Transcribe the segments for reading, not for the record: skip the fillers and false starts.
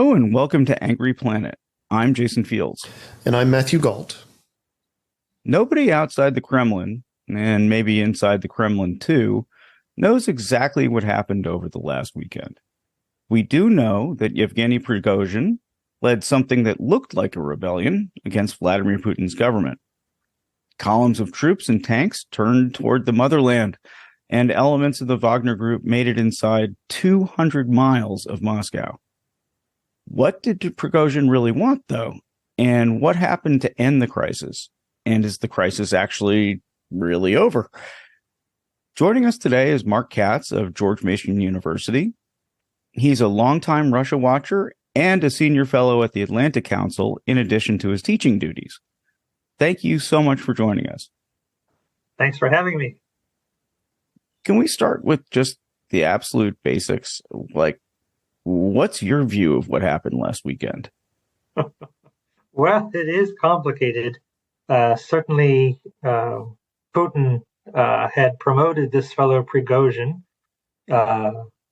Hello and welcome to Angry Planet. I'm Jason Fields. And I'm Matthew Galt. Nobody outside the Kremlin, and maybe inside the Kremlin too, knows exactly what happened over the last weekend. We do know that Yevgeny Prigozhin led something that looked like a rebellion against Vladimir Putin's government. Columns of troops and tanks turned toward the motherland, and elements of the Wagner Group made it inside 200 miles of Moscow. What did Prigozhin really want, though? And what happened to end the crisis? And is the crisis actually really over? Joining us today is Mark Katz of George Mason University. He's a longtime Russia watcher and a senior fellow at the Atlantic Council, in addition to his teaching duties. Thank you so much for joining us. Thanks for having me. Can we start with just the absolute basics? Like, what's your view of what happened last weekend? Well, it is complicated. Certainly, Putin had promoted this fellow Prigozhin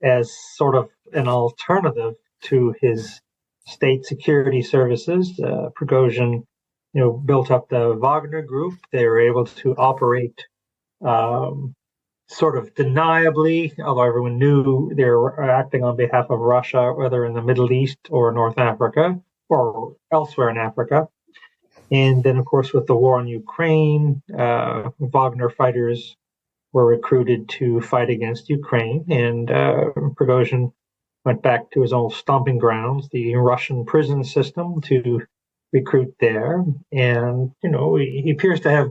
as sort of an alternative to his state security services. Prigozhin, built up the Wagner Group. They were able to operate sort of deniably, although everyone knew they were acting on behalf of Russia, whether in the Middle East or North Africa or elsewhere in Africa. And then, of course, with the war in Ukraine, Wagner fighters were recruited to fight against Ukraine, and Prigozhin went back to his old stomping grounds, the Russian prison system, to recruit there. And, he appears to have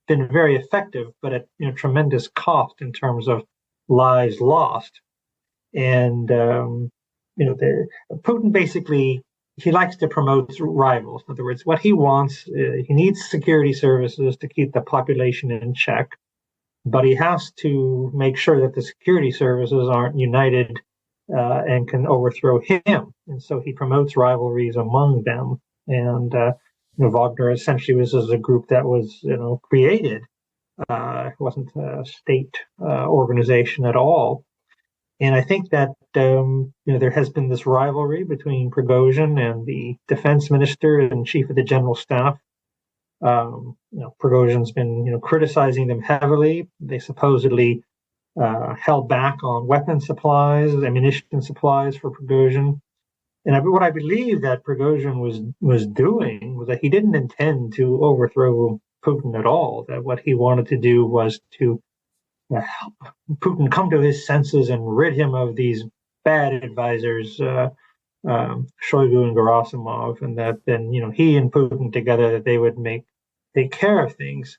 been very effective, but at tremendous cost in terms of lives lost. And Putin basically, he likes to promote rivals. In other words, what he wants, he needs security services to keep the population in check, but he has to make sure that the security services aren't united and can overthrow him. And so he promotes rivalries among them. And Wagner essentially was a group that was, created. It wasn't a state organization at all. And I think that, there has been this rivalry between Prigozhin and the defense minister and chief of the general staff. Prigozhin's been, criticizing them heavily. They supposedly held back on weapon supplies, ammunition supplies for Prigozhin. And what I believe that Prigozhin was doing was that he didn't intend to overthrow Putin at all. That what he wanted to do was to help Putin come to his senses and rid him of these bad advisors, Shoigu and Gerasimov, and that then he and Putin together, that they would take care of things.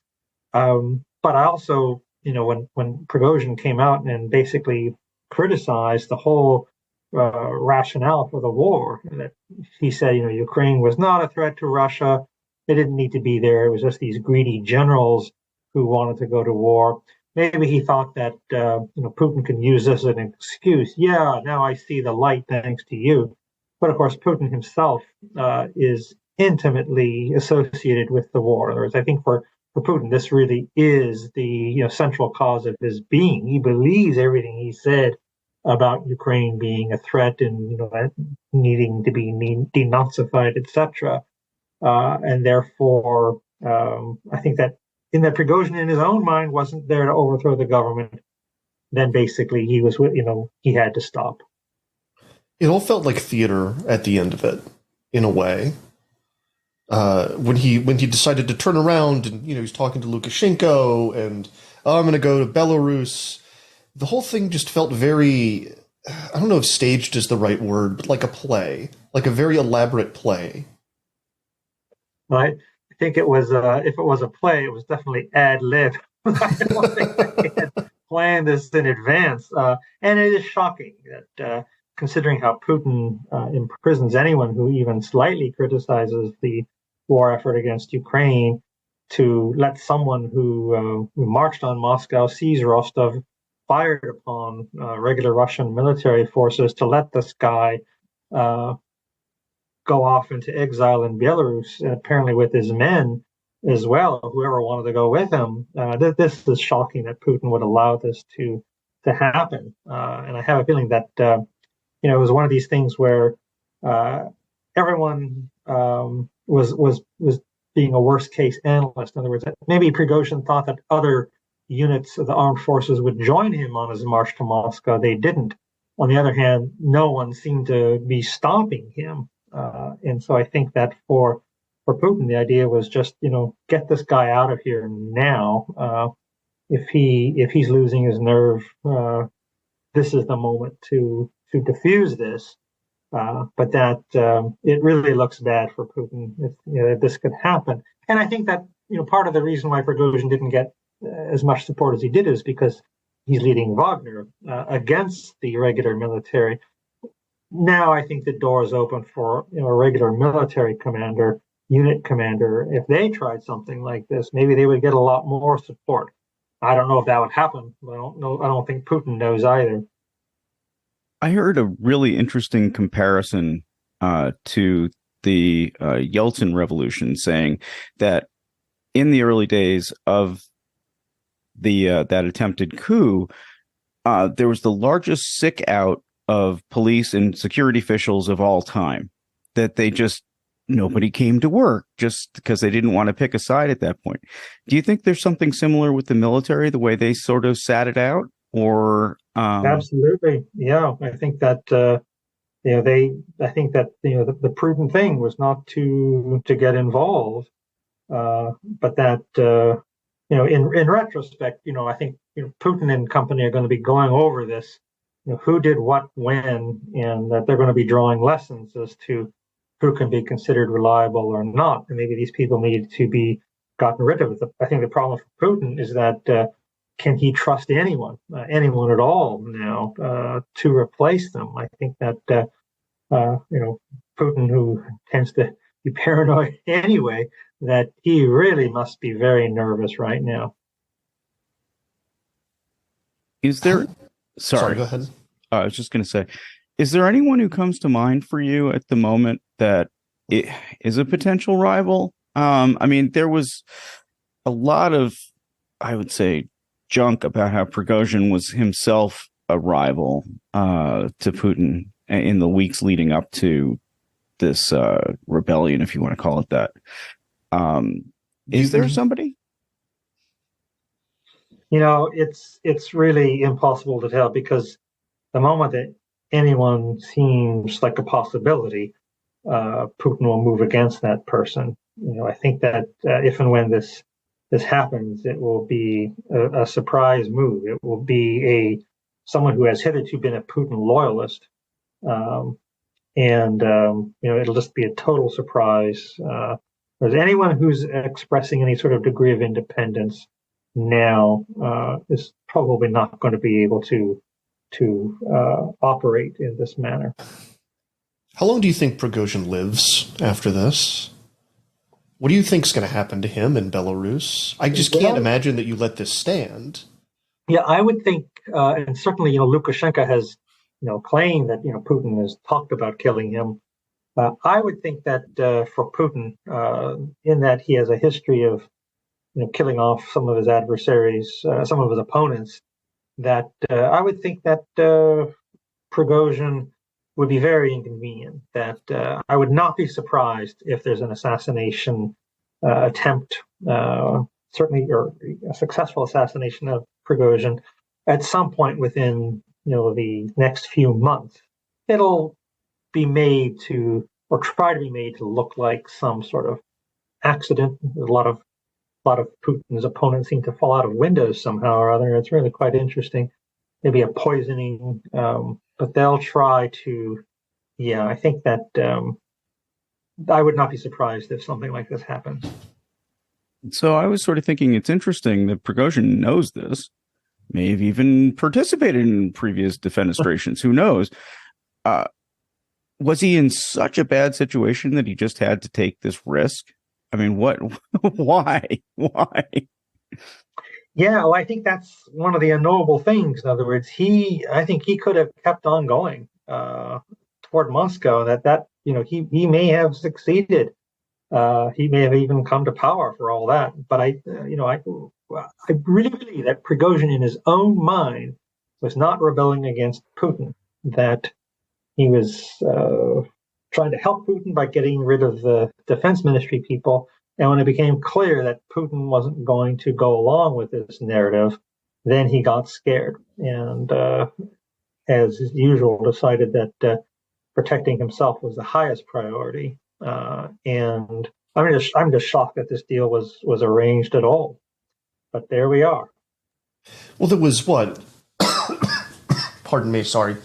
But I also when Prigozhin came out and basically criticized the whole rationale for the war, that he said, Ukraine was not a threat to Russia. They didn't need to be there. It was just these greedy generals who wanted to go to war. Maybe he thought that, Putin can use this as an excuse. Yeah, now I see the light thanks to you. But of course, Putin himself is intimately associated with the war. In other words, I think for Putin, this really is the central cause of his being. He believes everything he said about Ukraine being a threat and needing to be denazified, etc. And therefore, I think that in that Prigozhin in his own mind wasn't there to overthrow the government. Then basically he was, he had to stop. It all felt like theater at the end of it, in a way. When he decided to turn around and he's talking to Lukashenko and I'm going to go to Belarus. The whole thing just felt very, I don't know if staged is the right word, but like a play, like a very elaborate play. I think it was, if it was a play, it was definitely ad lib. I don't think they had planned this in advance. And it is shocking that considering how Putin imprisons anyone who even slightly criticizes the war effort against Ukraine, to let someone who marched on Moscow, seized Rostov, fired upon regular Russian military forces, to let this guy go off into exile in Belarus, apparently with his men as well, whoever wanted to go with him. This is shocking that Putin would allow this to happen. And I have a feeling that, it was one of these things where everyone was being a worst case analyst. In other words, maybe Prigozhin thought that other units of the armed forces would join him on his march to Moscow. They didn't. On the other hand, no one seemed to be stopping him. And so I think that for Putin, the idea was just, get this guy out of here now. If he's losing his nerve, this is the moment to diffuse this. But that it really looks bad for Putin if this could happen. And I think that part of the reason why Prigozhin didn't get as much support as he did is because he's leading Wagner against the regular military. Now I think the door is open for a regular military commander, unit commander. If they tried something like this, maybe they would get a lot more support. I don't know if that would happen. I don't think Putin knows either. I heard a really interesting comparison to the Yeltsin revolution, saying that in the early days of the that attempted coup, there was the largest sick out of police and security officials of all time. That nobody came to work just because they didn't want to pick a side at that point. Do you think there's something similar with the military, the way they sort of sat it out? Or absolutely, yeah. I think that I think that the prudent thing was not to get involved, but that in retrospect, I think Putin and company are going to be going over this, who did what when, and that they're going to be drawing lessons as to who can be considered reliable or not, and maybe these people need to be gotten rid of. I think the problem for Putin is that. Can he trust anyone at all now to replace them? I think that Putin, who tends to be paranoid anyway, that he really must be very nervous right now. Is there? Sorry, go ahead. I was just going to say, is there anyone who comes to mind for you at the moment that is a potential rival? I mean, there was a lot of, I would say, junk about how Prigozhin was himself a rival to Putin in the weeks leading up to this rebellion, if you want to call it that. Is there somebody? It's really impossible to tell, because the moment that anyone seems like a possibility, Putin will move against that person. I think that if and when this happens, it will be a surprise move. It will be someone who has hitherto been a Putin loyalist, and it'll just be a total surprise. There's anyone who's expressing any sort of degree of independence now is probably not going to be able to operate in this manner. How long do you think Prigozhin lives after this? What do you think is going to happen to him in Belarus? I just can't imagine that you let this stand. Yeah, I would think, and certainly, Lukashenko has, claimed that, Putin has talked about killing him. I would think that for Putin, in that he has a history of, killing off some of his adversaries, some of his opponents, that I would think that Prigozhin would be very inconvenient. That I would not be surprised if there's an assassination attempt, certainly, or a successful assassination of Prigozhin at some point within the next few months. It'll be made to, or try to be made to, look like some sort of accident. A lot of Putin's opponents seem to fall out of windows somehow or other. It's really quite interesting. Maybe a poisoning. But they'll try to, I think that I would not be surprised if something like this happens. So I was sort of thinking it's interesting that Prigozhin knows this, may have even participated in previous defenestrations. Who knows? Was he in such a bad situation that he just had to take this risk? I mean, what? Why? Yeah, well, I think that's one of the unknowable things. In other words, I think he could have kept on going toward Moscow. That he may have succeeded. He may have even come to power for all that. But I really believe that Prigozhin, in his own mind, was not rebelling against Putin. That he was trying to help Putin by getting rid of the defense ministry people. And when it became clear that Putin wasn't going to go along with this narrative, then he got scared and, as usual, decided that protecting himself was the highest priority. And I'm just shocked that this deal was arranged at all. But there we are. Well, there was what? Pardon me, sorry.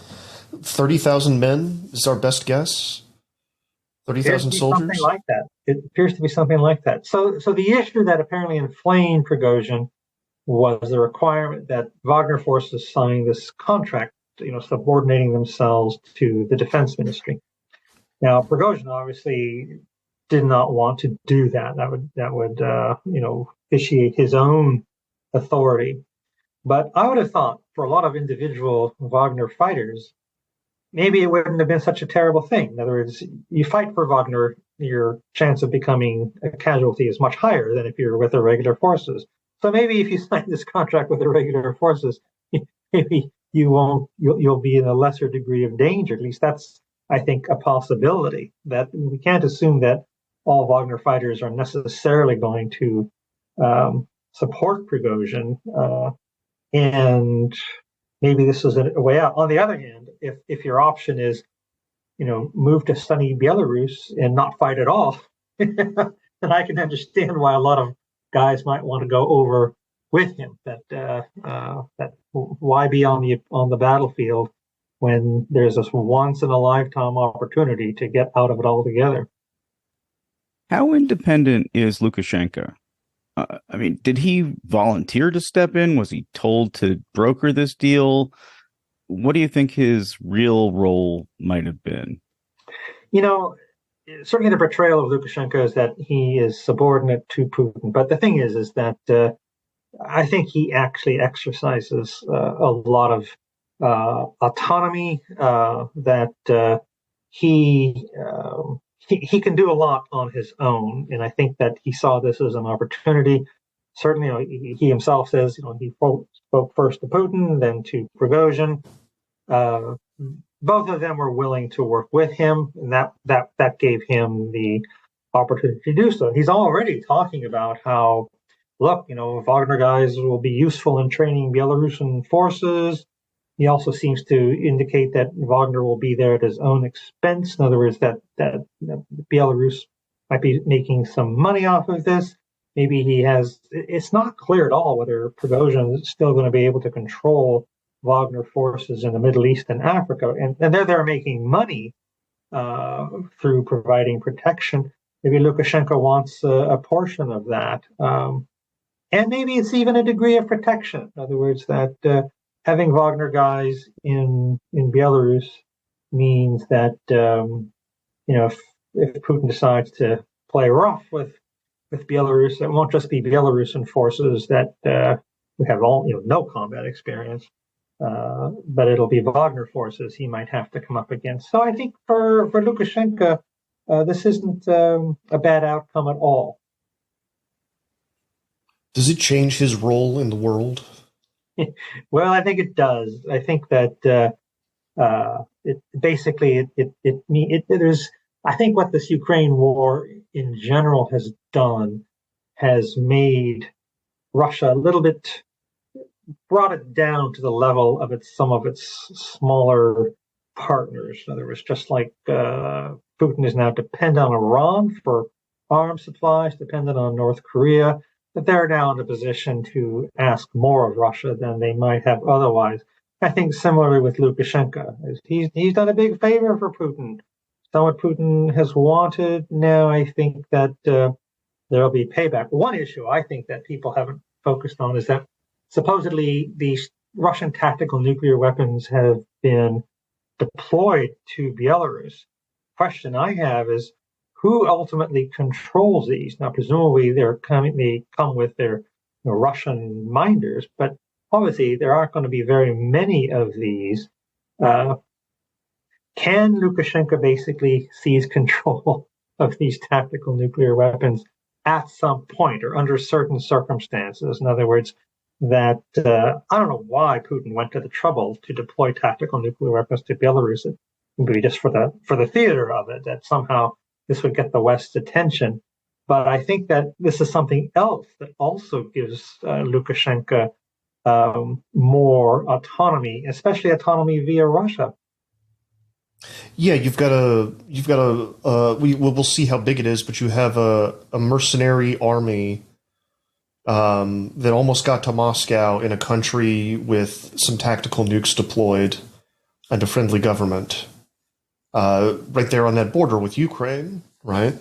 30,000 men is our best guess? 30,000 soldiers? Something like that. It appears to be something like that. So the issue that apparently inflamed Prigozhin was the requirement that Wagner forces sign this contract, subordinating themselves to the defense ministry. Now, Prigozhin obviously did not want to do that. That would vitiate his own authority. But I would have thought for a lot of individual Wagner fighters, maybe it wouldn't have been such a terrible thing. In other words, you fight for Wagner, your chance of becoming a casualty is much higher than if you're with the regular forces. So maybe if you sign this contract with the regular forces, maybe you'll be in a lesser degree of danger. At least that's, I think, a possibility. That we can't assume that all Wagner fighters are necessarily going to support Prigozhin, and maybe this is a way out. On the other hand, if your option is, move to sunny Belarus and not fight at all, then I can understand why a lot of guys might want to go over with him. That why be on the battlefield when there's this once in a lifetime opportunity to get out of it altogether. How independent is Lukashenko? Did he volunteer to step in? Was he told to broker this deal? What do you think his real role might have been? Certainly the portrayal of Lukashenko is that he is subordinate to Putin. But the thing is that I think he actually exercises a lot of autonomy, that he can do a lot on his own, and I think that he saw this as an opportunity. Certainly, he himself says, he spoke first to Putin, then to Prigozhin. Both of them were willing to work with him, and that gave him the opportunity to do so. He's already talking about how, look, Wagner guys will be useful in training Belarusian forces. He also seems to indicate that Wagner will be there at his own expense. In other words, that Belarus might be making some money off of this. Maybe he has. It's not clear at all whether Prigozhin is still going to be able to control Wagner forces in the Middle East and Africa, and they're making money through providing protection. Maybe Lukashenko wants a portion of that, and maybe it's even a degree of protection. In other words, that. Having Wagner guys in Belarus means that if Putin decides to play rough with Belarus, it won't just be Belarusian forces that who have no combat experience, but it'll be Wagner forces he might have to come up against. So I think for Lukashenko, this isn't a bad outcome at all. Does it change his role in the world? Well, I think it does. I think that there's. I think what this Ukraine war in general has done has made Russia a little bit, brought it down to the level of some of its smaller partners. In other words, just like Putin is now dependent on Iran for arms supplies, dependent on North Korea, that they're now in a position to ask more of Russia than they might have otherwise. I think similarly with Lukashenko, he's done a big favor for Putin. Done what Putin has wanted. Now I think that there'll be payback. One issue I think that people haven't focused on is that supposedly these Russian tactical nuclear weapons have been deployed to Belarus. Question I have is, who ultimately controls these? Now, presumably they come with their Russian minders, but obviously there aren't going to be very many of these. Can Lukashenko basically seize control of these tactical nuclear weapons at some point or under certain circumstances? In other words, that I don't know why Putin went to the trouble to deploy tactical nuclear weapons to Belarus. maybe just for the theater of it, that somehow this would get the West's attention. But I think that this is something else that also gives Lukashenko more autonomy, especially autonomy via Russia. Yeah, we'll see how big it is, but you have a mercenary army that almost got to Moscow in a country with some tactical nukes deployed and a friendly government, right there on that border with Ukraine, right?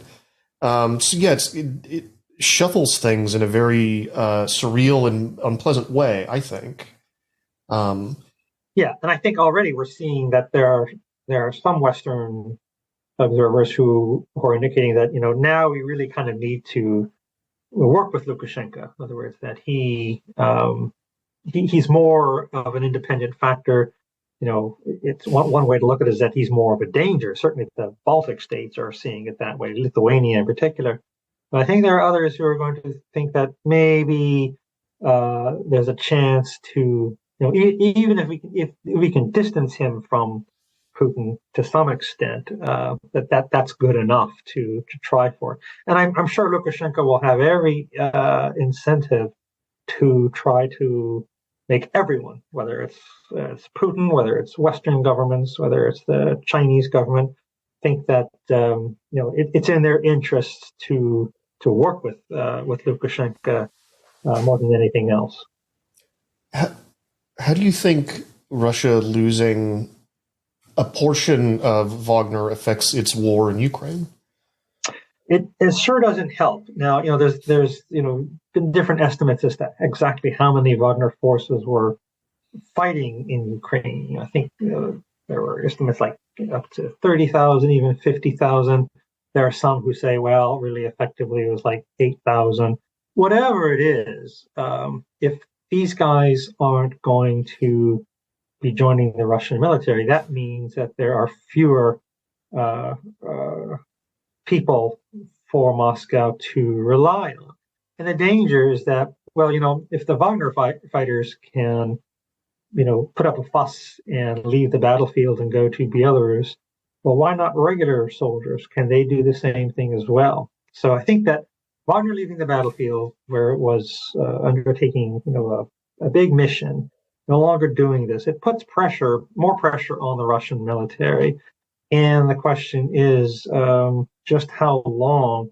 So yeah, it shuffles things in a very surreal and unpleasant way, I think. Yeah, and I think already we're seeing that there are some Western observers who are indicating that now we really kind of need to work with Lukashenko. In other words, that he's more of an independent factor. It's one way to look at it is that he's more of a danger. Certainly, the Baltic states are seeing it that way, Lithuania in particular. But I think there are others who are going to think that maybe there's a chance to, even if we can distance him from Putin to some extent, that's good enough to try for. And I'm sure Lukashenko will have every incentive to try to make everyone, whether it's Putin, whether it's Western governments, whether it's the Chinese government, think that it's in their interests to work with Lukashenko more than anything else. How do you think Russia losing a portion of Wagner affects its war in Ukraine? It sure doesn't help. Now, there's been different estimates as to exactly how many Wagner forces were fighting in Ukraine. I think there were estimates like up to 30,000, even 50,000. There are some who say, well, really effectively it was like 8,000. Whatever it is, if these guys aren't going to be joining the Russian military, that means that there are fewer people for Moscow to rely on. And the danger is that, well, if the Wagner fighters can, put up a fuss and leave the battlefield and go to Belarus, well, why not regular soldiers? Can they do the same thing as well? So I think that Wagner leaving the battlefield, where it was undertaking, a big mission, no longer doing this, it puts more pressure on the Russian military. And the question is, just how long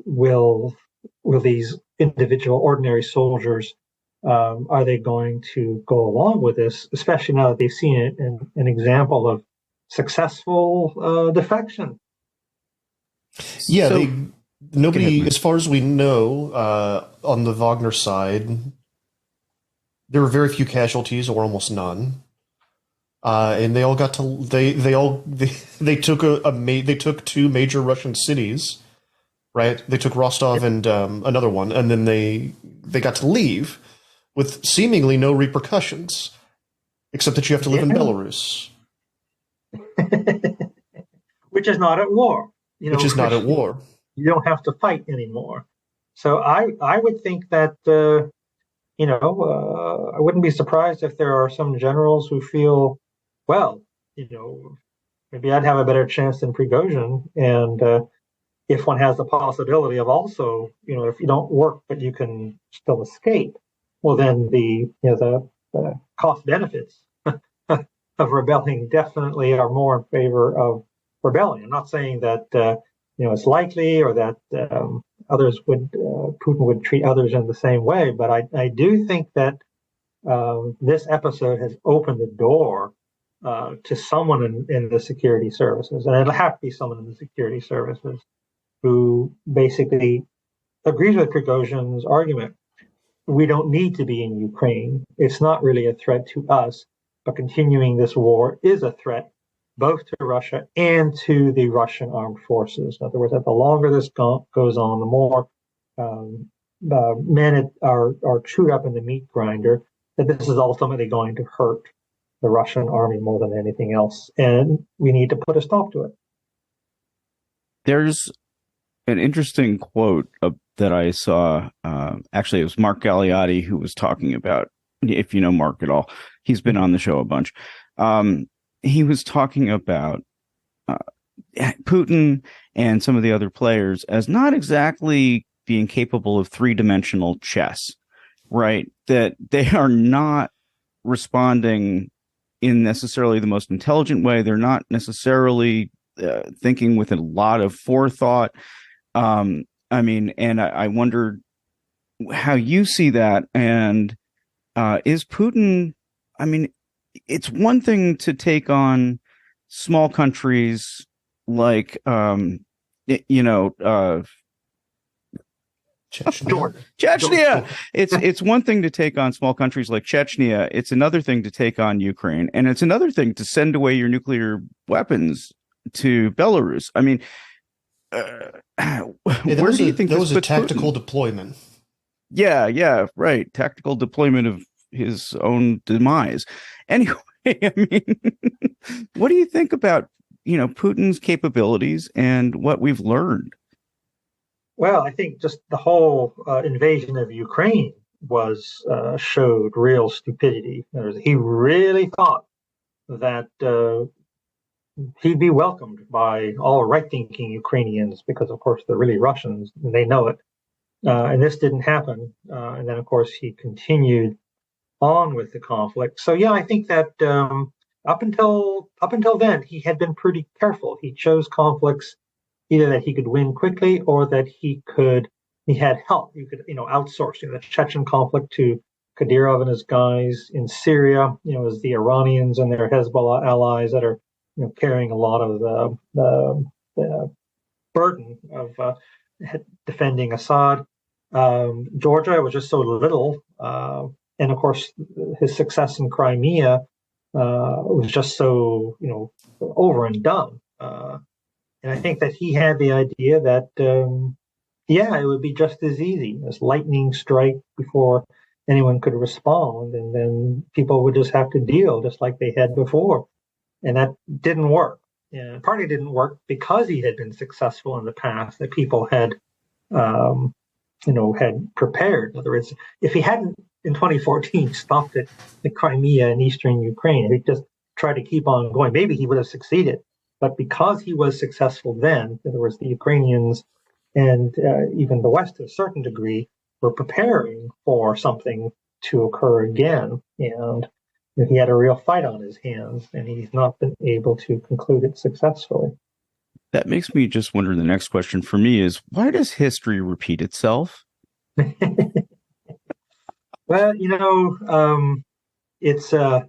will these individual ordinary soldiers, are they going to go along with this, especially now that they've seen an example of successful defection? Yeah, nobody, as far as we know, on the Wagner side, there were very few casualties, or almost none. And they all got to they took two major Russian cities, right? They took Rostov and another one, and then they got to leave with seemingly no repercussions, except that you have to live in Belarus, which is not at war. Which is not at war. You don't have to fight anymore. So I would think that I wouldn't be surprised if there are some generals who feel, well, maybe I'd have a better chance than Prigozhin. And if one has the possibility of also, if you don't work but you can still escape, well, then the cost benefits of rebelling definitely are more in favor of rebelling. I'm not saying that it's likely or that Putin would treat others in the same way, but I do think that this episode has opened the door to someone in the security services, and it'll have to be someone in the security services who basically agrees with Prigozhin's argument. We don't need to be in Ukraine. It's not really a threat to us, but continuing this war is a threat both to Russia and to the Russian armed forces. In other words, that the longer this goes on, the more men are chewed up in the meat grinder, that this is ultimately going to hurt the Russian army more than anything else. And we need to put a stop to it. There's an interesting quote that I saw. Actually, it was Mark Galeotti who was talking about, if you know Mark at all, he's been on the show a bunch. he was talking about Putin and some of the other players as not exactly being capable of three-dimensional chess, right? That they are not responding in necessarily the most intelligent way. They're not necessarily thinking with a lot of forethought. I mean, and I wonder how you see that. And is Putin, I mean, it's one thing to take on small countries like, Chechnya. It's one thing to take on small countries like Chechnya. It's another thing to take on Ukraine, and it's another thing to send away your nuclear weapons to Belarus. I mean, where do you think that was a tactical Putin? deployment? Yeah, right. Tactical deployment of his own demise. Anyway, I mean, what do you think about Putin's capabilities and what we've learned? Well, I think just the whole invasion of Ukraine showed real stupidity. He really thought that he'd be welcomed by all right-thinking Ukrainians because, of course, they're really Russians and they know it. And this didn't happen. And then, of course, he continued on with the conflict. So, yeah, I think that up until then, he had been pretty careful. He chose conflicts either that he could win quickly or that he had help. You could, outsource the Chechen conflict to Kadyrov and his guys in Syria, as the Iranians and their Hezbollah allies that are, carrying a lot of the burden of defending Assad. Georgia was just so little. And of course, his success in Crimea was just so, over and done. And I think that he had the idea that, it would be just as easy as lightning strike before anyone could respond. And then people would just have to deal just like they had before. And that didn't work. And partly didn't work because he had been successful in the past, that people had, had prepared. In other words, if he hadn't in 2014 stopped at the Crimea and eastern Ukraine, if he just tried to keep on going, maybe he would have succeeded. But because he was successful then, in other words, the Ukrainians and even the West to a certain degree were preparing for something to occur again. And he had a real fight on his hands, and he's not been able to conclude it successfully. That makes me just wonder, the next question for me is, why does history repeat itself? Well, it's I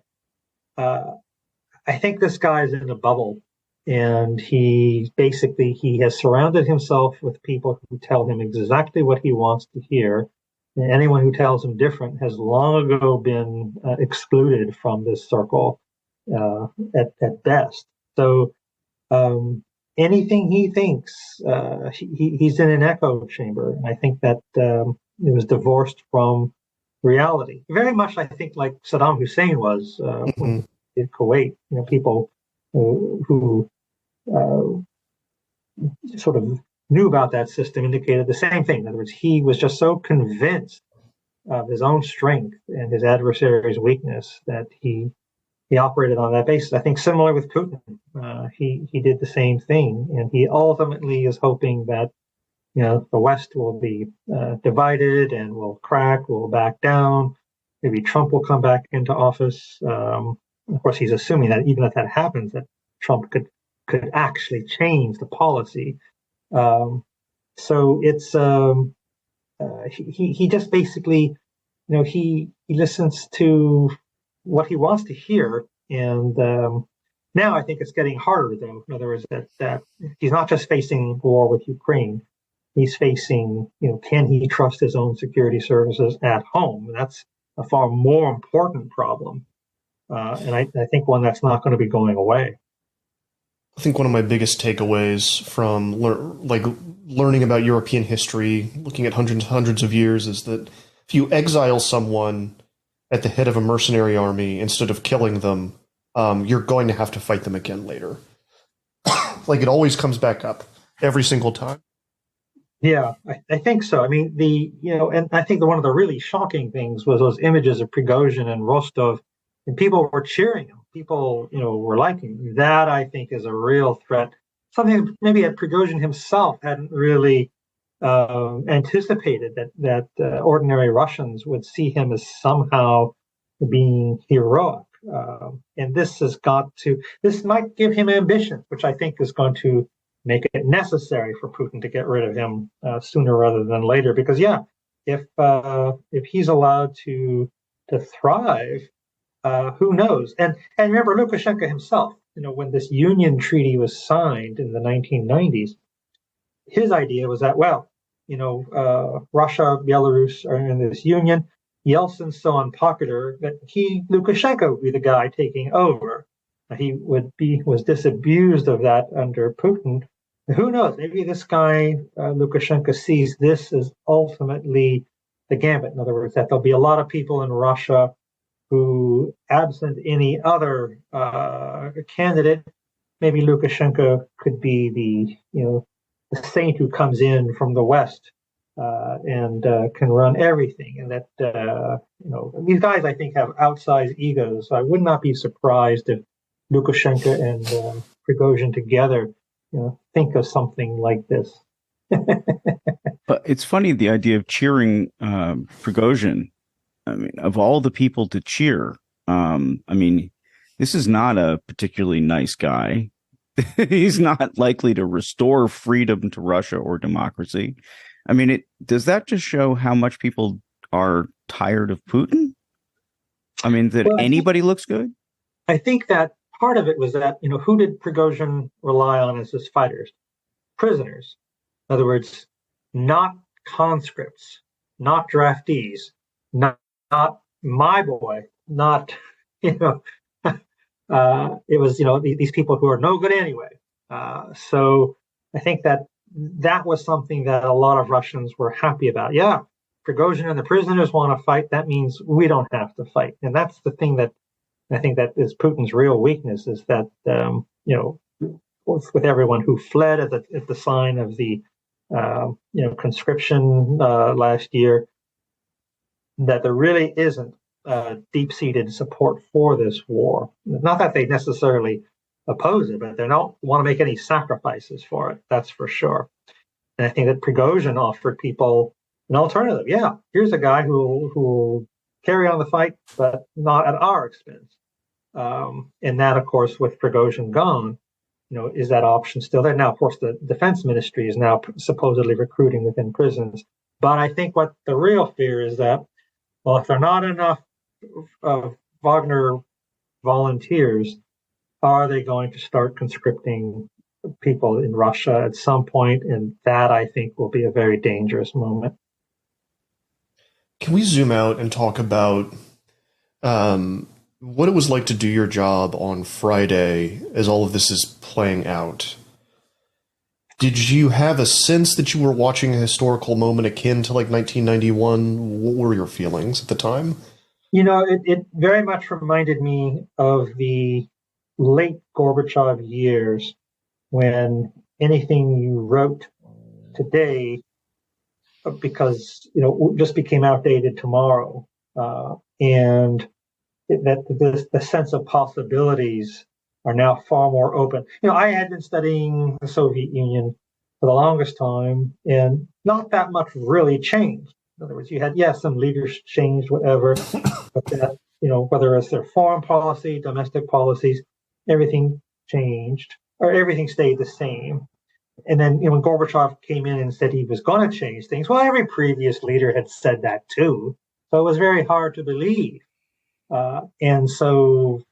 think this guy's in a bubble, and he has surrounded himself with people who tell him exactly what he wants to hear. And anyone who tells him different has long ago been excluded from this circle at best. So anything he thinks, he's in an echo chamber. And I think that it was divorced from reality. Very much, I think, like Saddam Hussein was in Kuwait. People who sort of knew about that system indicated the same thing. In other words, he was just so convinced of his own strength and his adversary's weakness that he operated on that basis. I think similar with Putin, he did the same thing, and he ultimately is hoping that the West will be divided and will crack, will back down. Maybe Trump will come back into office. Of course, he's assuming that even if that happens, that Trump could actually change the policy. So it's he just basically, he listens to what he wants to hear, and now I think it's getting harder, though. In other words, that he's not just facing war with Ukraine. He's facing, can he trust his own security services at home? And that's a far more important problem, and I think one that's not going to be going away. I think one of my biggest takeaways from learning about European history, looking at hundreds of years, is that if you exile someone at the head of a mercenary army instead of killing them, you're going to have to fight them again later. It always comes back up every single time. Yeah, I think so. I mean, and I think that one of the really shocking things was those images of Prigozhin and Rostov, and people were cheering him people, were liking. That, I think, is a real threat. Something maybe that Prigozhin himself hadn't really anticipated, that ordinary Russians would see him as somehow being heroic. And this might give him ambition, which I think is going to make it necessary for Putin to get rid of him sooner rather than later. Because if he's allowed to thrive, who knows? And remember, Lukashenko himself, when this Union Treaty was signed in the 1990s, his idea was that, Russia, Belarus are in this union. Yeltsin's so unpopular that Lukashenko would be the guy taking over. He was disabused of that under Putin. Who knows? Maybe this guy, Lukashenko, sees this as ultimately the gambit. In other words, that there'll be a lot of people in Russia who, absent any other candidate, maybe Lukashenko could be the saint who comes in from the West and can run everything. And that these guys, I think, have outsized egos. So I would not be surprised if Lukashenko and Prigozhin together, think of something like this. But it's funny, the idea of cheering Prigozhin. I mean, of all the people to cheer, this is not a particularly nice guy. He's not likely to restore freedom to Russia or democracy. I mean, does that just show how much people are tired of Putin? I mean, that anybody looks good? I think that part of it was that, who did Prigozhin rely on as his fighters? Prisoners. In other words, not conscripts, not draftees, not my boy, not, it was, these people who are no good anyway. So I think that was something that a lot of Russians were happy about. Yeah, Prigozhin and the prisoners want to fight. That means we don't have to fight. And that's the thing that I think that is Putin's real weakness, is that, with everyone who fled at the sign of the, conscription last year, that there really isn't deep-seated support for this war. Not that they necessarily oppose it, but they don't want to make any sacrifices for it. That's for sure. And I think that Prigozhin offered people an alternative. Yeah, here's a guy who will carry on the fight, but not at our expense. And that, of course, with Prigozhin gone, is that option still there? Now, of course, the defense ministry is now supposedly recruiting within prisons. But I think what the real fear is that, well, if there are not enough Wagner volunteers, are they going to start conscripting people in Russia at some point? And that, I think, will be a very dangerous moment. Can we zoom out and talk about what it was like to do your job on Friday as all of this is playing out? Did you have a sense that you were watching a historical moment akin to like 1991? What were your feelings at the time? It very much reminded me of the late Gorbachev years, when anything you wrote today, because, just became outdated tomorrow. And the sense of possibilities are now far more open. I had been studying the Soviet Union for the longest time, and not that much really changed. In other words, you had, some leaders changed, whatever, but that, whether it's their foreign policy, domestic policies, everything changed, or everything stayed the same. And then, when Gorbachev came in and said he was going to change things, well, every previous leader had said that too. So it was very hard to believe. And so,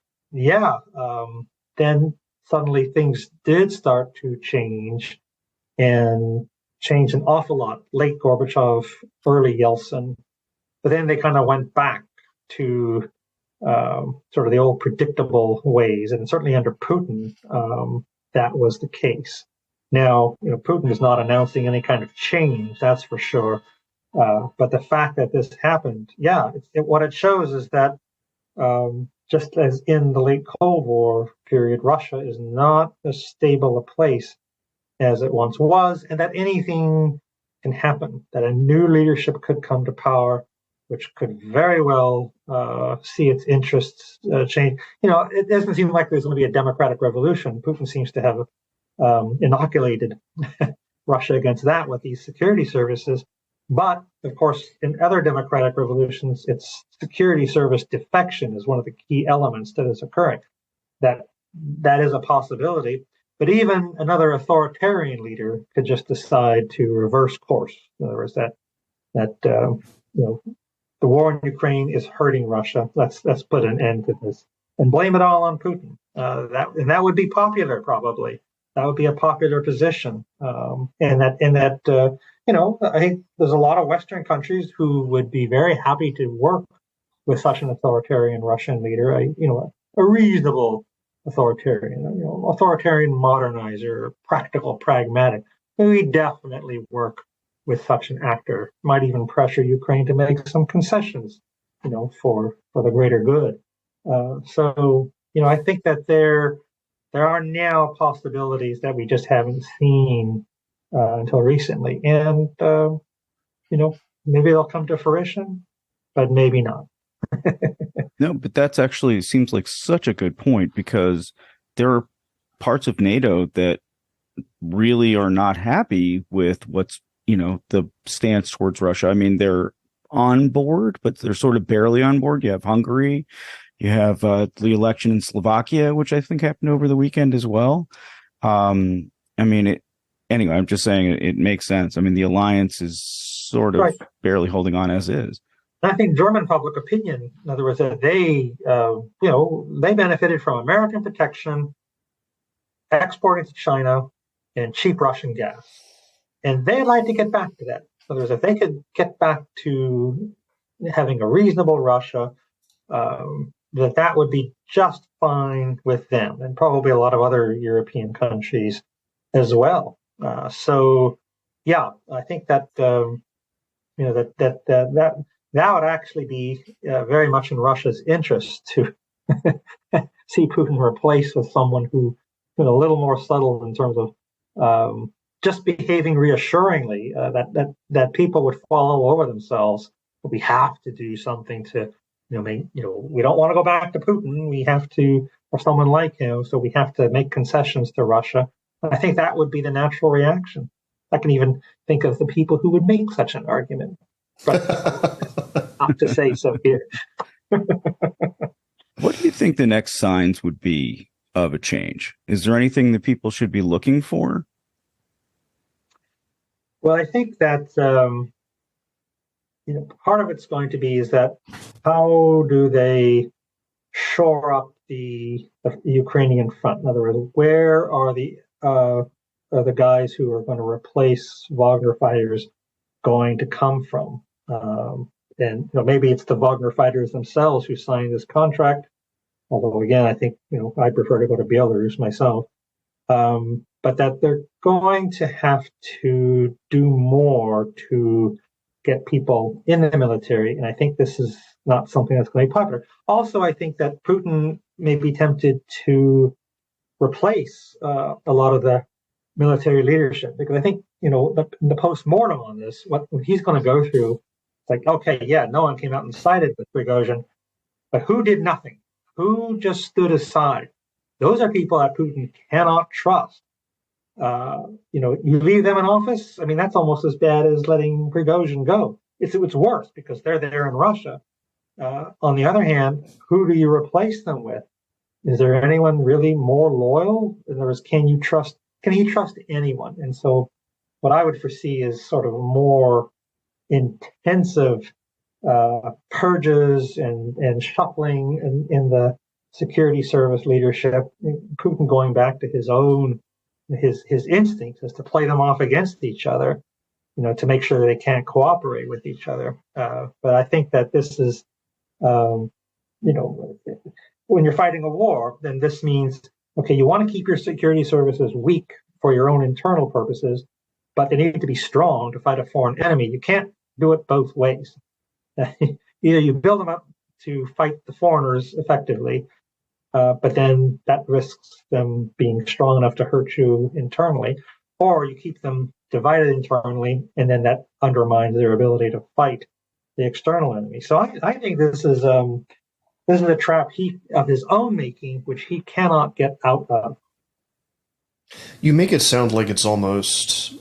then suddenly things did start to change, and change an awful lot. Late Gorbachev, early Yeltsin. But then they kind of went back to sort of the old predictable ways. And certainly under Putin, that was the case. Now, Putin is not announcing any kind of change, that's for sure. But the fact that this happened, what it shows is that just as in the late Cold War period, Russia is not as stable a place as it once was, and that anything can happen, that a new leadership could come to power which could very well see its interests change. It doesn't seem like there's going to be a democratic revolution. Putin seems to have inoculated Russia against that with these security services. But, of course, in other democratic revolutions, its security service defection is one of the key elements that is occurring. That is a possibility. But even another authoritarian leader could just decide to reverse course. In other words, that the war in Ukraine is hurting Russia. Let's put an end to this and blame it all on Putin. That would be popular, probably. That would be a popular position. I think there's a lot of Western countries who would be very happy to work with such an authoritarian Russian leader. A reasonable authoritarian, authoritarian modernizer, practical, pragmatic. We definitely work with such an actor. Might even pressure Ukraine to make some concessions, for the greater good. I think that there are now possibilities that we just haven't seen until recently, and maybe they'll come to fruition, but maybe not. No, but that's actually seems like such a good point, because there are parts of NATO that really are not happy with what's, the stance towards Russia. I mean, they're on board, but they're sort of barely on board. You have Hungary, you have the election in Slovakia, which I think happened over the weekend as well. Anyway, I'm just saying it makes sense. I mean, the alliance is sort of right. Barely holding on as is. I think German public opinion, in other words, that they benefited from American protection, exporting to China, and cheap Russian gas. And they'd like to get back to that. In other words, if they could get back to having a reasonable Russia, that would be just fine with them, and probably a lot of other European countries as well. I think that that would actually be very much in Russia's interest to see Putin replaced with someone who is a little more subtle in terms of just behaving reassuringly, that people would fall all over themselves. But we have to do something to, we don't want to go back to Putin. We have to, or someone like him. So we have to make concessions to Russia. And I think that would be the natural reaction. I can even think of the people who would make such an argument. But not to say so here. What do you think the next signs would be of a change? Is there anything that people should be looking for? Well, I think that part of it's going to be is that how do they shore up the Ukrainian front? In other words, where are the guys who are going to replace Wagner fighters going to come from? And maybe it's the Wagner fighters themselves who signed this contract. Although again, I think I prefer to go to Belarus myself. But that they're going to have to do more to get people in the military, and I think this is not something that's going to be popular. Also, I think that Putin may be tempted to replace a lot of the military leadership, because I think the post-mortem on this, what he's going to go through, it's like, okay, yeah, no one came out and sided with Prigozhin, but who did nothing? Who just stood aside? Those are people that Putin cannot trust. You leave them in office. I mean, that's almost as bad as letting Prigozhin go. It's worse because they're there in Russia. On the other hand, who do you replace them with? Is there anyone really more loyal? In other words, can he trust anyone? And so what I would foresee is sort of more intensive purges and shuffling in the security service leadership. Putin going back to his instincts is to play them off against each other, to make sure they can't cooperate with each other. But I think that this is, when you're fighting a war, then this means, okay, you want to keep your security services weak for your own internal purposes, but they need to be strong to fight a foreign enemy. You can't do it both ways. Either you build them up to fight the foreigners effectively, but then that risks them being strong enough to hurt you internally, or you keep them divided internally, and then that undermines their ability to fight the external enemy. So I think this is a trap of his own making, which he cannot get out of. You make it sound like it's almost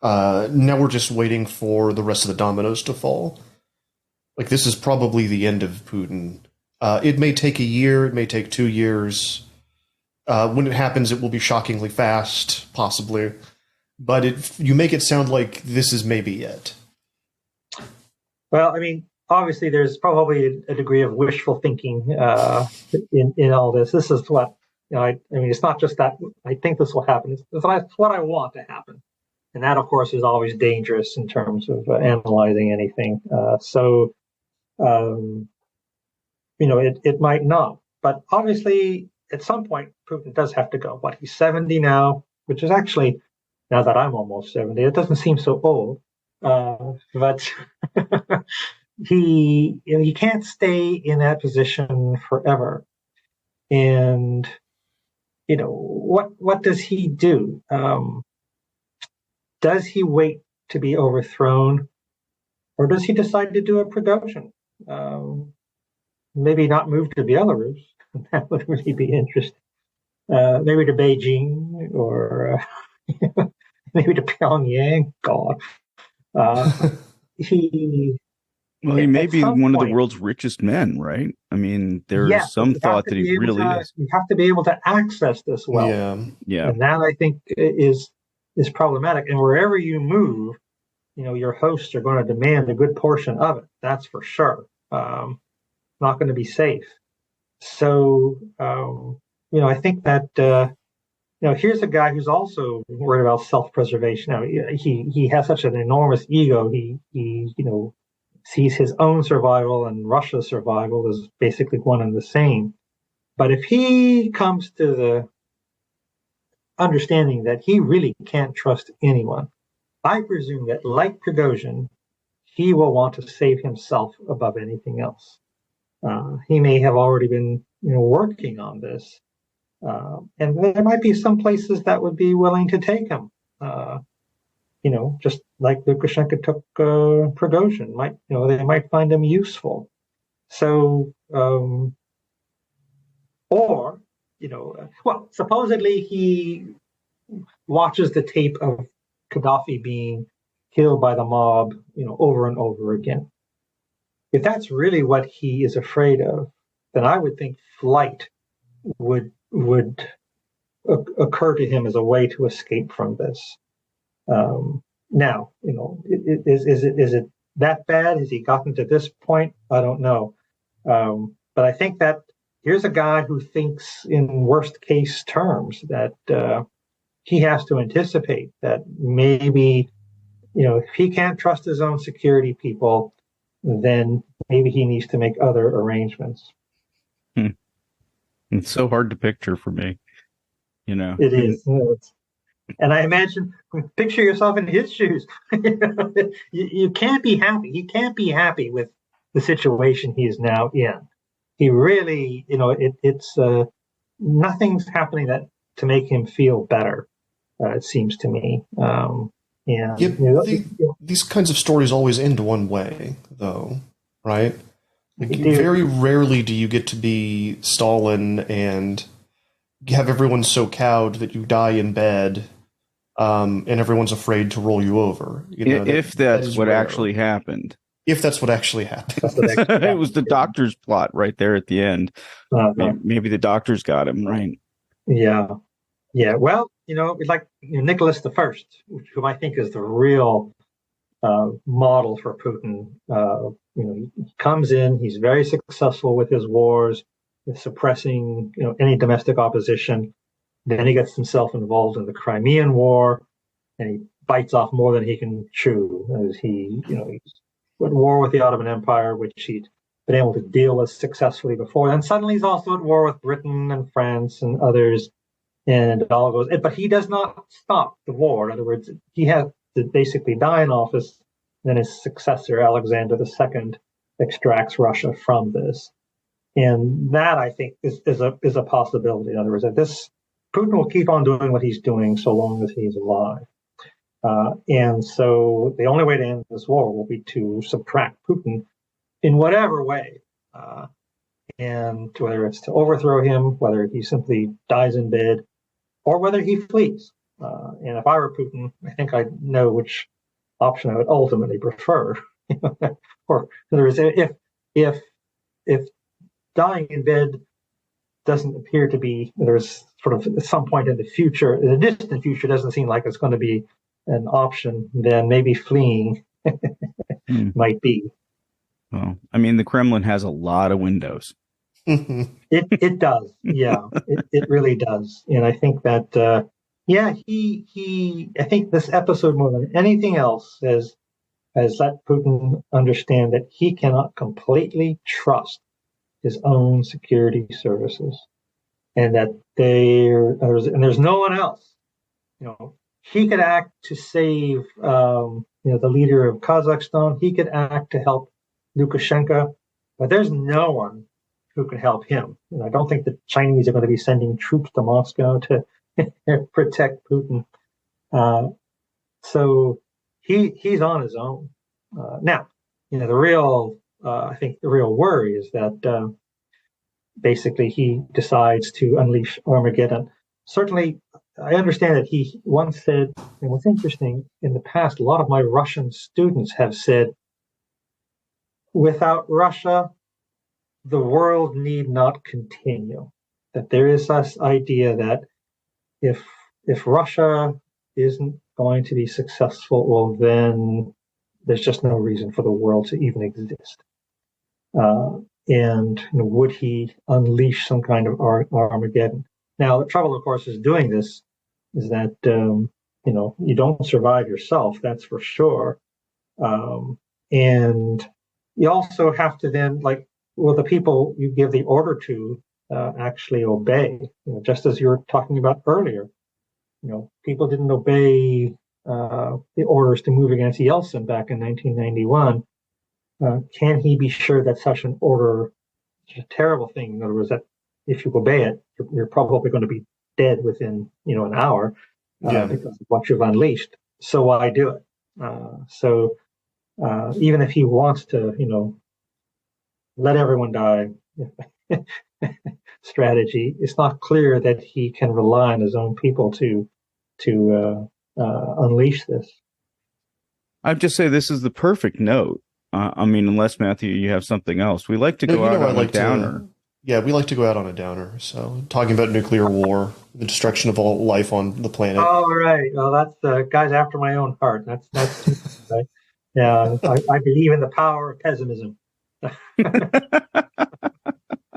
now we're just waiting for the rest of the dominoes to fall. Like this is probably the end of Putin. It may take a year, it may take 2 years. When it happens, it will be shockingly fast, possibly. But you make it sound like this is maybe it. Well, I mean, obviously, there's probably a degree of wishful thinking in all this. This is what I mean. It's not just that I think this will happen. It's what I want to happen, and that, of course, is always dangerous in terms of analyzing anything. It might not. But obviously, at some point, Putin does have to go. What, he's 70 now, which is actually, now that I'm almost 70, it doesn't seem so old. But he can't stay in that position forever. And, what does he do? Does he wait to be overthrown? Or does he decide to do a Prigozhin? Maybe not move to Belarus. That would really be interesting. Maybe to Beijing or maybe to Pyongyang. God. He may be one of the world's richest men, right? I mean, there's some thought that he really is. You have to be able to access this wealth. Yeah. And that, I think, is problematic. And wherever you move, your hosts are going to demand a good portion of it. That's for sure. Not going to be safe. So, I think that, here's a guy who's also worried about self-preservation. Now, he has such an enormous ego. He sees his own survival and Russia's survival as basically one and the same. But if he comes to the understanding that he really can't trust anyone, I presume that, like Prigozhin, he will want to save himself above anything else. He may have already been, working on this. And there might be some places that would be willing to take him, just like Lukashenko took Prigozhin. They might find him useful. So, supposedly he watches the tape of Gaddafi being killed by the mob, over and over again. If that's really what he is afraid of, then I would think flight would occur to him as a way to escape from this. Now, is it that bad? Has he gotten to this point? I don't know. But I think that here's a guy who thinks in worst case terms, that he has to anticipate that maybe, if he can't trust his own security people, then maybe he needs to make other arrangements. It's so hard to picture for me, It is. And I imagine, picture yourself in his shoes. You can't be happy. He can't be happy with the situation he is now in. He really, it's nothing's happening to make him feel better. It seems to me. These kinds of stories always end one way, though, right? Very rarely do you get to be Stalin and have everyone so cowed that you die in bed, and everyone's afraid to roll you over. If that's what actually happened. If that's what actually happened. It was the doctor's plot right there at the end. Maybe the doctors got him, right? Yeah. Well, like Nicholas I, who I think is the real model for Putin. He comes in, he's very successful with his wars, suppressing any domestic opposition. Then he gets himself involved in the Crimean War, and he bites off more than he can chew. As he's at war with the Ottoman Empire, which he'd been able to deal with successfully before. Then suddenly he's also at war with Britain and France and others, and it all goes. But he does not stop the war. In other words, he has to basically die in office. Then his successor, Alexander II, extracts Russia from this. And that, I think, is a possibility. In other words, that Putin will keep on doing what he's doing so long as he's alive. And so the only way to end this war will be to subtract Putin in whatever way. And whether it's to overthrow him, whether he simply dies in bed, or whether he flees. And if I were Putin, I think I'd know which option I would ultimately prefer. Or in other words, if dying in bed doesn't appear to be, there's sort of at some point in the future, in the distant future, doesn't seem like it's going to be an option, then maybe fleeing might be. Well, I mean, the Kremlin has a lot of windows. It does, yeah, it really does, and I think that I think this episode more than anything else has let Putin understand that he cannot completely trust his own security services, and that there's no one else. He could act to save the leader of Kazakhstan. He could act to help Lukashenko, but there's no one who can help him. And I don't think the Chinese are going to be sending troops to Moscow to protect Putin. So he's on his own. Now, I think the real worry is that basically he decides to unleash Armageddon. Certainly, I understand that he once said, and what's interesting, in the past, a lot of my Russian students have said, without Russia, the world need not continue. That there is this idea that if Russia isn't going to be successful, well, then there's just no reason for the world to even exist. And would he unleash some kind of Armageddon? Now, the trouble, of course, is doing this is that you don't survive yourself. That's for sure. And you also have to then, the people you give the order to actually obey. Just as you were talking about earlier, people didn't obey the orders to move against Yeltsin back in 1991. Can he be sure that such an order is a terrible thing? In other words, that if you obey it, you're probably going to be dead within an hour because of what you've unleashed. So why do it? So even if he wants to, let everyone die strategy, it's not clear that he can rely on his own people to unleash this. I'd just say this is the perfect note. Unless, Matthew, you have something else. We like to go out on a downer. We like to go out on a downer. So talking about nuclear war, the destruction of all life on the planet. Oh, right. Well, that's the guys after my own heart. That's right. Yeah, I believe in the power of pessimism.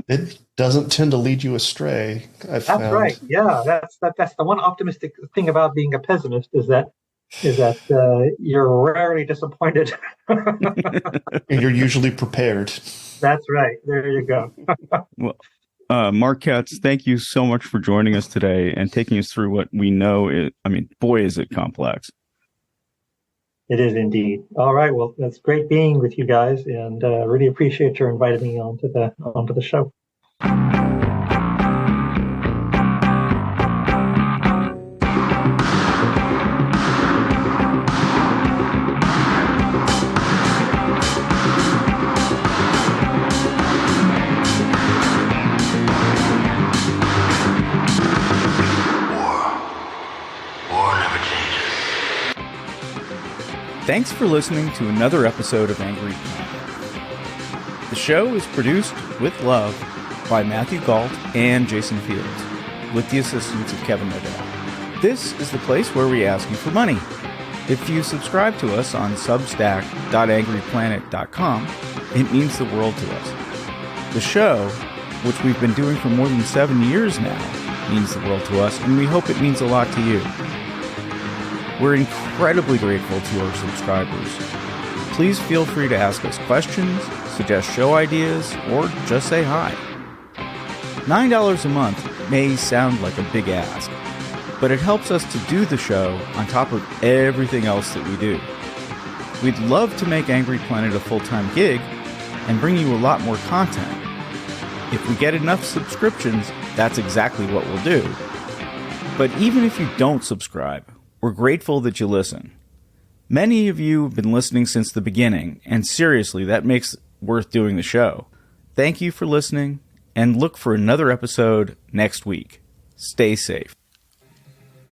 It doesn't tend to lead you astray. That's right. Yeah, that's the one optimistic thing about being a pessimist is that you're rarely disappointed. And you're usually prepared. That's right. There you go. Well, Mark Katz, thank you so much for joining us today and taking us through what we know. Boy, is it complex. It is indeed. All right. Well, it's great being with you guys, and really appreciate your inviting me onto the show. Thanks for listening to another episode of Angry Planet. The show is produced with love by Matthew Galt and Jason Fields, with the assistance of Kevin Nadal. This is the place where we ask you for money. If you subscribe to us on substack.angryplanet.com, it means the world to us. The show, which we've been doing for more than 7 years now, means the world to us, and we hope it means a lot to you. We're incredibly grateful to our subscribers. Please feel free to ask us questions, suggest show ideas, or just say hi. $9 a month may sound like a big ask, but it helps us to do the show on top of everything else that we do. We'd love to make Angry Planet a full-time gig and bring you a lot more content. If we get enough subscriptions, that's exactly what we'll do. But even if you don't subscribe, we're grateful that you listen. Many of you have been listening since the beginning, and seriously, that makes worth doing the show. Thank you for listening, and look for another episode next week. Stay safe.